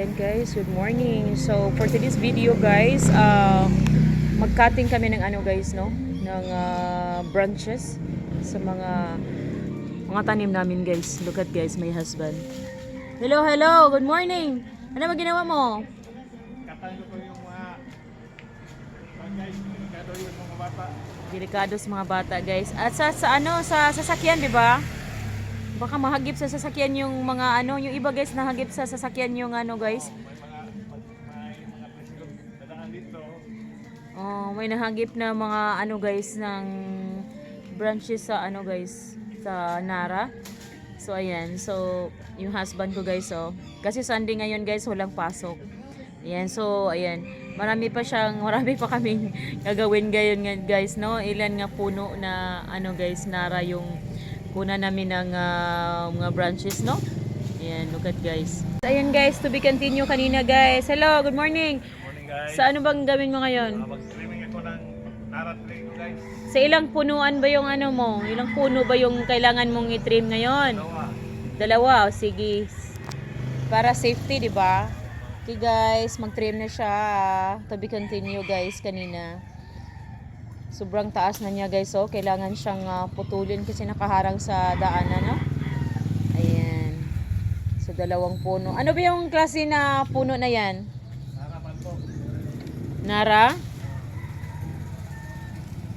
Ayan guys, good morning. So for today's video guys, mag-cutting kami ng ano guys, no? Ng branches sa mga tanim namin guys. Look at guys, my husband. Hello, hello, good morning. Ano ba ginawa mo? Katango ko yung mga guys, delikado yung mga bata. Delikado sa mga bata guys. At sa sasakyan, di ba? Baka mahagip sa sasakyan yung mga ano, yung iba guys nahagip sa sasakyan yung ano guys. May mga presidente dadaan dito. Oh, may nahagip na mga ano guys ng branches sa ano guys sa Nara. So ayan, so yung husband ko guys oh. Kasi Sunday ngayon guys, walang pasok. Ayan, so ayan, marami pa kaming gagawin ngayon guys, no? Ilan nga puno na ano guys, Nara yung kuna namin ng mga branches, no? Ayan, look at guys. Ayan guys, to be continue kanina guys. Hello, good morning. Good morning guys. Sa ano bang gawin mo ngayon? Mag-streaming ako ng narat-trim ko guys. Sa ilang punuan ba yung ano mo? Ilang puno ba yung kailangan mong i-trim ngayon? Dalawa, oh, sige. Para safety, di ba? Okay guys, mag-trim na siya. To be continue guys kanina. Sobrang taas na niya guys, oh. Kailangan siyang putulin kasi nakaharang sa daanan, no? Ayan. So, dalawang puno. Ano ba yung klase na puno na yan? Harapan po. Nara?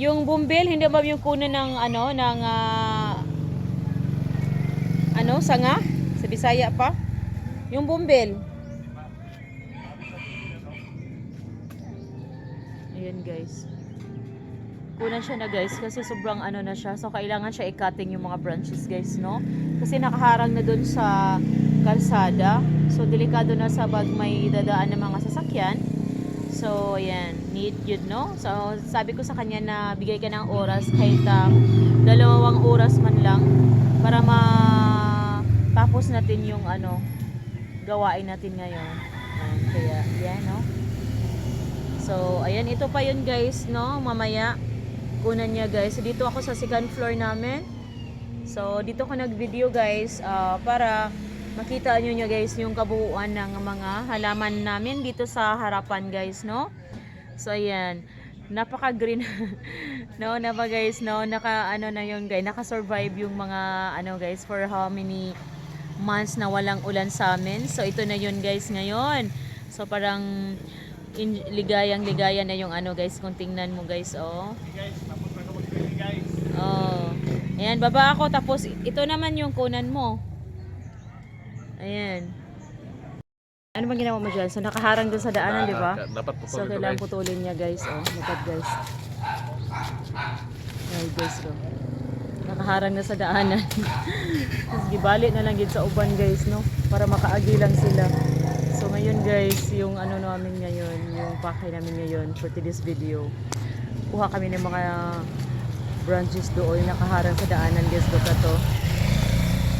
Yung bumbil, hindi ba yung kuno ng ano, ng sanga? Sa Bisaya pa? Yung bumbil. Ayan guys. Kunan siya na guys kasi sobrang ano na siya. So kailangan siya i-cutting yung mga branches guys, no? Kasi nakaharang na dun sa kalsada. So delikado na sa pag may dadaan ng mga sasakyan. So ayan, need yun, no? So sabi ko sa kanya na bigay ka ng oras kahit 2 oras man lang para matapos natin yung ano gawain natin ngayon. Kaya yan, no? So ayan, ito pa yun guys, no? Mamaya kunan niya guys. So, dito ako sa second floor namin. So dito ko nag-video guys para makita nyo guys yung kabuuan ng mga halaman namin dito sa harapan guys, no? So ayan, napaka green no, napa guys, no? Naka ano na yun guys, naka-survive yung mga ano guys for how many months na walang ulan sa amin. So ito na yun guys ngayon. So parang ligayang-ligaya na yung ano guys, kung tingnan mo guys, oh. Hey guys, tapos na ako mag-streaming guys. Oh. Ayan, baba ako tapos ito naman yung kunan mo. Ayan. Ano bang ginawa mo dyan? So nakaharang dun sa daanan, di ba? Dapat So kailangan putulin niya guys, oh. Look at guys. Ay guys, oh. Nakaharang na sa daanan. Tapos gibali na lang yun sa uban guys, no? Para makaagi lang sila. So ngayon guys, yung ano namin ngayon, yung pakay namin ngayon for today's video. Kuha kami ng mga branches doon nakaharang sa daanan guys, look at to.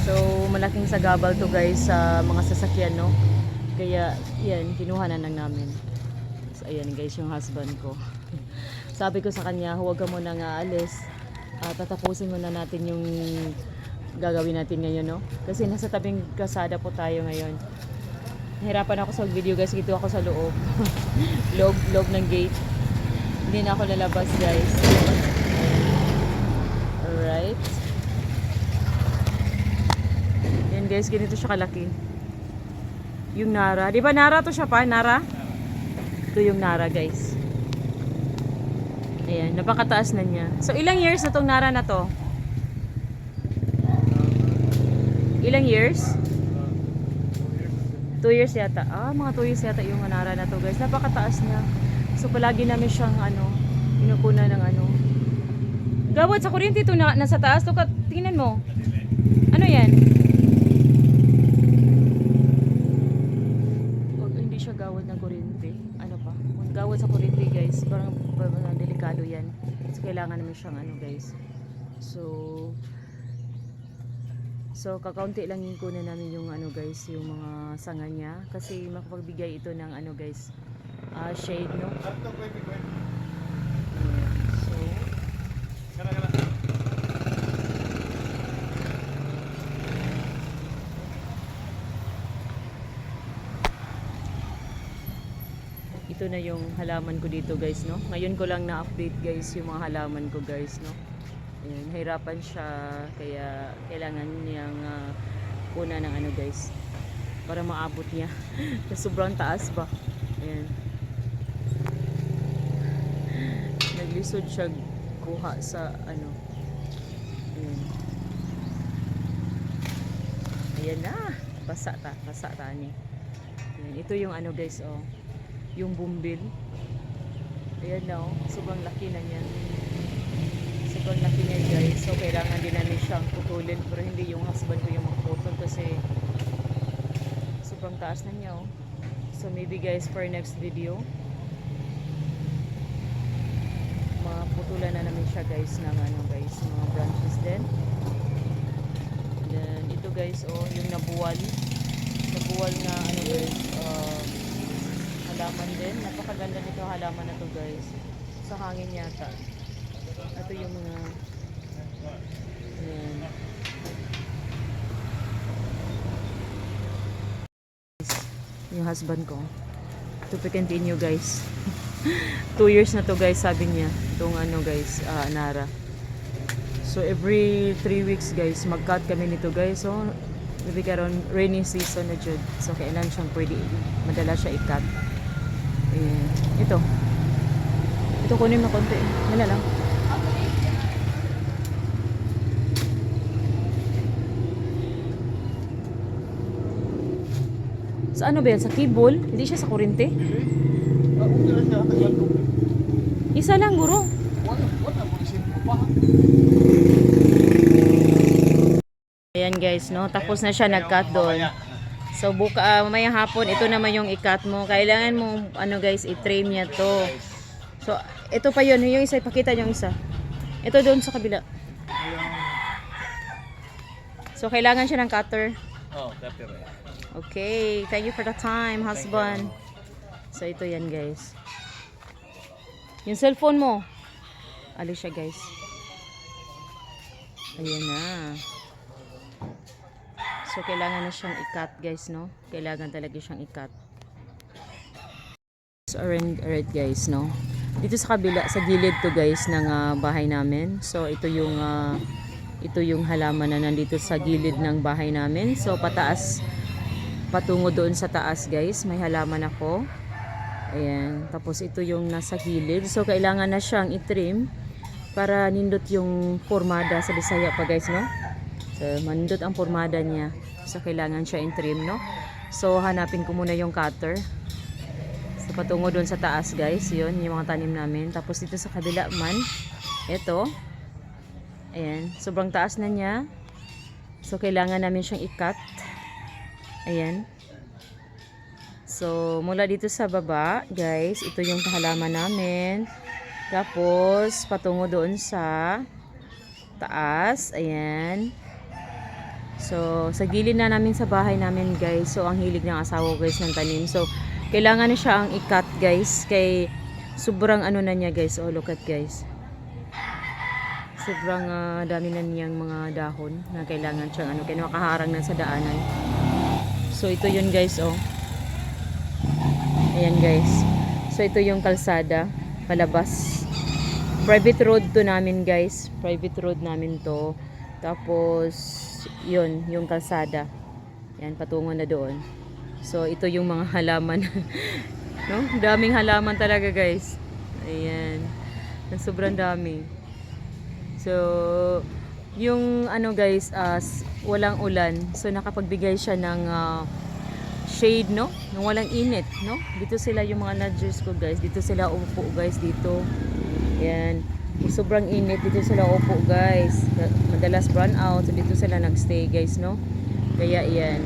So malaking sagabal to guys sa mga sasakyan, no? Kaya yan, kinuha na lang namin. So ayan guys, yung husband ko. Sabi ko sa kanya, huwag ka muna nga alis. Tatapusin muna natin yung gagawin natin ngayon, no? Kasi nasa tabing kasada po tayo ngayon. Nahirapan ako sa video guys, dito ako sa loob. loob ng gate. Hindi na ako lalabas guys. Alright. Yan guys, ganito siya kalaki. Yung Nara. Di ba Nara to siya pa? Nara? Ito yung Nara guys. Ayan, napakataas na niya. So ilang years na tong Nara na to? Ilang years? 2 years yata. Mga 2 years yata yung Nara na to guys. Napakataas niya. So palagi namin siyang ano, pinupuna ng ano. Gawad sa kuryente ito na nasa taas. To, tingnan mo. Ano yan? Hindi siya gawad ng kuryente. Ano pa? Kung gawad sa kuryente guys, parang delikado yan. So kailangan namin siyang ano guys. So kakaunti lang yung kunin namin yung ano guys, yung mga sanga niya kasi makapagbigay ito ng ano guys, shade, no? So ito na yung halaman ko dito guys, no? Ngayon ko lang na-update guys yung mga halaman ko guys, no? Ayan, hirapan siya, kaya kailangan niyang kuna ng ano guys, para maabot niya. Sobrang taas ba? Ayan. Naglisod siya kuha sa ano. Ayan. Ayan na. Basa ta ni. Ayan. Ito yung ano guys, oh. Yung bumbil. Ayan na, oh. Sobrang laki na niya. Sobrang laki niya guys. So kailangan din namin siyang putulin, pero hindi yung husband ko yung magputol kasi sobrang taas na niya, oh. So maybe guys for next video maputulan na namin siya guys ng ano guys, mga branches din. Then ito guys, oh, yung nabuwal na ano guys, halaman din. Napakaganda nito halaman na to guys. Sa hangin yata. Ito yung mga ayan. Yung husband ko to continue guys. 2 years na to guys, sabi niya itong ano guys, Nara. So every 3 weeks guys mag-cut kami nito guys. So maybe karon rainy season na jud, so kailan siyang pwede madala siya i-cut. Ayan. Ito kunin mo konti, wala lang. Sa ano ba yan? Sa cable? Hindi siya sa kurente? Isa lang, guro. Ayan guys, no? Tapos na siya nag-cut doon. So mamayang hapon, ito naman yung i-cut mo. Kailangan mo, ano guys, i-trim niya to. So, ito pa yun. Yung isa, ipakita yung isa. Ito doon sa kabila. So, kailangan siya ng cutter. Oh, cutter. Okay, thank you for the time, husband. So, ito yan guys. Yung cellphone mo. Alis siya guys. Ayan na. So, kailangan na siyang i-cut guys, no? Kailangan talaga siyang i-cut. So, alright guys, no? Dito sa kabila, sa gilid to guys ng bahay namin. So, ito yung halaman na nandito sa gilid ng bahay namin. So, pataas, patungo doon sa taas guys, may halaman ako. Ayan. Tapos, ito yung nasa gilid. So, kailangan na siyang i-trim para nindot yung formada sa Bisaya pa guys, no? So, manindot ang formada niya. So, kailangan siya i-trim, no? So, hanapin ko muna yung cutter. So, patungo doon sa taas, guys. Yun, yung mga tanim namin. Tapos, dito sa kabila man, ito. Ayan. Sobrang taas na niya. So, kailangan namin siyang i-cut. Ayan. So, mula dito sa baba, guys, ito yung halaman namin. Tapos, patungo doon sa taas. Ayan. So, sa gilid na namin sa bahay namin guys. So, ang hilig ng asawa guys ng tanim. So, kailangan na siya ang i-cut guys. Kay sobrang ano na niya guys. Oh, look at guys. Sobrang dami na niyang mga dahon na kailangan siyang ano. Kaya makaharang na sa daanan. So, ito yun guys, oh. Ayan guys. So, ito yung kalsada. Palabas. Private road to namin guys. Private road namin to. Tapos, yun, yung kalsada. Yan, patungo na doon. So, ito yung mga halaman. No? Daming halaman talaga, guys. Ayan. Sobrang dami. So, yung ano guys, walang ulan. So, nakapagbigay siya ng shade, no? Nung walang init, no? Dito sila yung mga nudgers ko, guys. Dito sila upo, guys, dito. Ayan. Sobrang init, dito sila upo guys, madalas brown out, so dito sila nagstay guys, no? Kaya yan,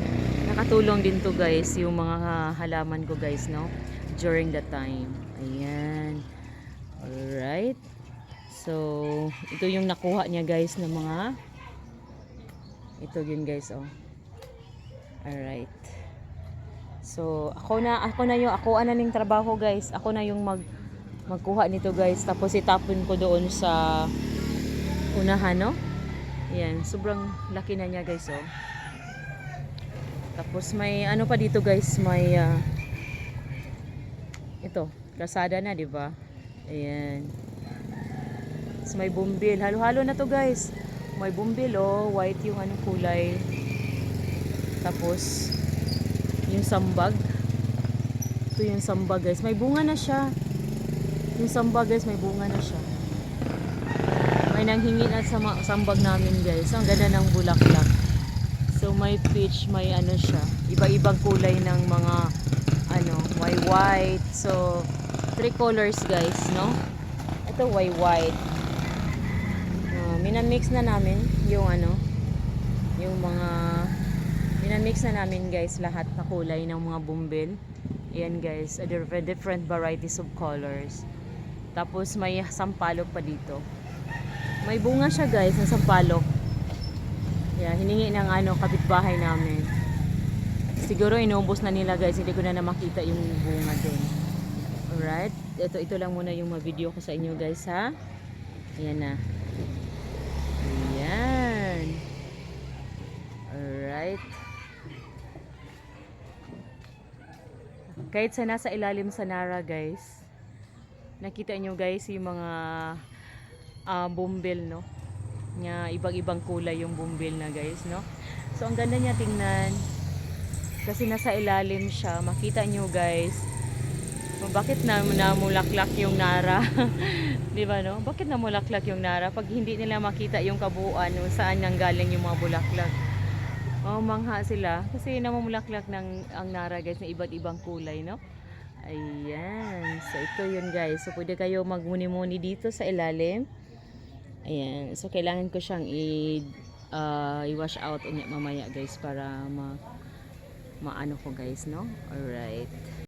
nakatulong din to guys yung mga halaman ko guys, no? During that time. Ayan. Alright. So, ito yung nakuha niya guys ng mga ito yun guys, oh. Alright. So, ako na ning trabaho guys. Ako na yung magkuha nito guys, tapos itapon ko doon sa unahan, no? Ayan, sobrang laki na niya guys, oh. Tapos may ano pa dito guys, may ito, Kalsada na, di ba? Ayan. So, may bumbil. Halo-halo na to, guys. May bumbil, oh. White yung ano kulay. Tapos, yung sambag. Ito yung sambag, guys. May bunga na siya. Yung sambag, guys, may bunga na siya. May nanghingi na sa sambag namin, guys. Ang ganda ng bulaklak. So, may peach, may ano siya. Iba-ibang kulay ng mga, ano, may white. So, 3 colors, guys, no? Ito, white. Minamix na namin yung ano, yung mga, minamix na namin, guys, lahat na kulay ng mga bumbil. Ayan, guys, different varieties of colors. Tapos, may sampalok pa dito. May bunga siya, guys, ng sampalok. Yeah, hiningi ng ano, kapitbahay namin. Siguro inubos na nila, guys. Hindi ko na makita yung bunga doon. Alright. Ito lang muna yung ma-video ko sa inyo, guys, ha. Ayan na. Ayan. Alright. Kahit sa nasa ilalim sa Nara, guys. Nakita nyo, guys, yung mga bumbil, no? Nga ibang-ibang kulay yung bumbil na, guys, no? So ang ganda niya tingnan kasi nasa ilalim siya. Makita nyo, guys, bakit namulaklak yung Nara. Di ba, no? Bakit namulaklak yung Nara pag hindi nila makita yung kabuuan kung saan nanggaling yung mga bulaklak. Mangha sila kasi namumulaklak ng ang Nara, guys, na iba't ibang kulay, no? Ayan, so ito yun, guys. So pwede kayo magmuni-muni dito sa ilalim. Ayan. So, kailangan ko siyang i-wash out unya mamaya, guys, para maano ko, guys, no? Alright.